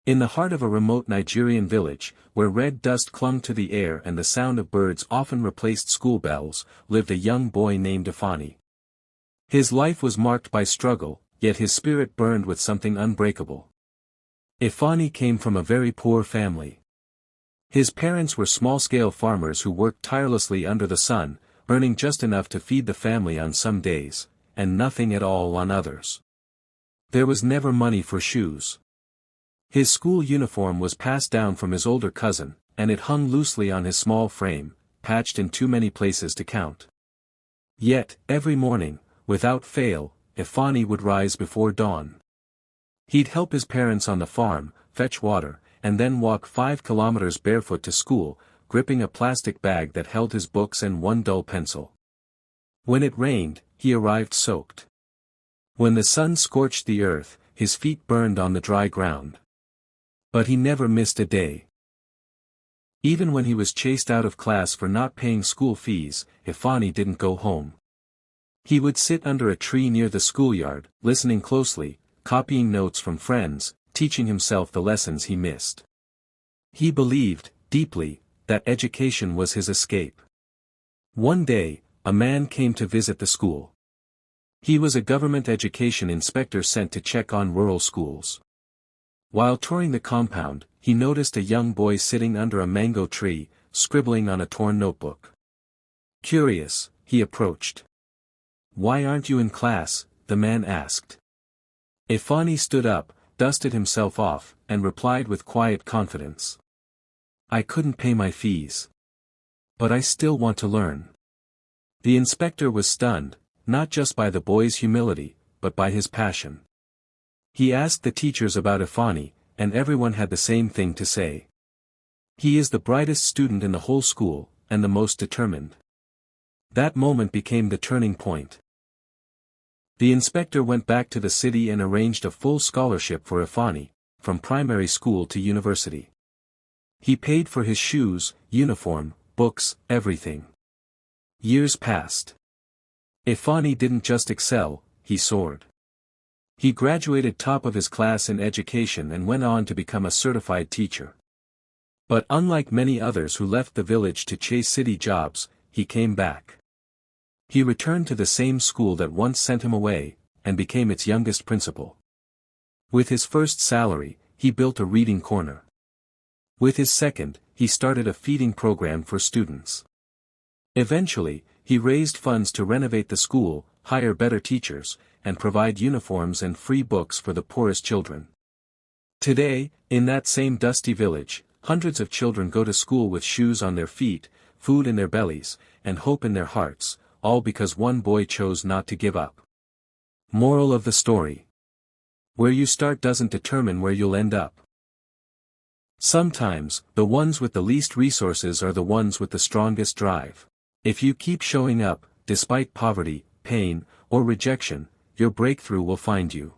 In the heart of a remote Nigerian village, where red dust clung to the air and the sound of birds often replaced school bells, lived a young boy named Ifeanyi. His life was marked by struggle, yet his spirit burned with something unbreakable. Ifeanyi came from a very poor family. His parents were small-scale farmers who worked tirelessly under the sun, earning just enough to feed the family on some days, and nothing at all on others. There was never money for shoes. His school uniform was passed down from his older cousin, and it hung loosely on his small frame, patched in too many places to count. Yet, every morning, without fail, Ifeanyi would rise before dawn. He'd help his parents on the farm, fetch water, and then walk 5 kilometers barefoot to school, gripping a plastic bag that held his books and one dull pencil. When it rained, he arrived soaked. When the sun scorched the earth, his feet burned on the dry ground. But he never missed a day. Even when he was chased out of class for not paying school fees, Ifeanyi didn't go home. He would sit under a tree near the schoolyard, listening closely, copying notes from friends, teaching himself the lessons he missed. He believed, deeply, that education was his escape. One day, a man came to visit the school. He was a government education inspector sent to check on rural schools. While touring the compound, he noticed a young boy sitting under a mango tree, scribbling on a torn notebook. Curious, he approached. "Why aren't you in class?" the man asked. Ifeanyi stood up, dusted himself off, and replied with quiet confidence. "I couldn't pay my fees. But I still want to learn." The inspector was stunned, not just by the boy's humility, but by his passion. He asked the teachers about Ifeanyi, and everyone had the same thing to say. "He is the brightest student in the whole school, and the most determined." That moment became the turning point. The inspector went back to the city and arranged a full scholarship for Ifeanyi, from primary school to university. He paid for his shoes, uniform, books, everything. Years passed. Ifeanyi didn't just excel, he soared. He graduated top of his class in education and went on to become a certified teacher. But unlike many others who left the village to chase city jobs, he came back. He returned to the same school that once sent him away, and became its youngest principal. With his first salary, he built a reading corner. With his second, he started a feeding program for students. Eventually, he raised funds to renovate the school, hire better teachers, and provide uniforms and free books for the poorest children. Today, in that same dusty village, hundreds of children go to school with shoes on their feet, food in their bellies, and hope in their hearts, all because one boy chose not to give up. Moral of the story: where you start doesn't determine where you'll end up. Sometimes, the ones with the least resources are the ones with the strongest drive. If you keep showing up, despite poverty, pain, or rejection, your breakthrough will find you.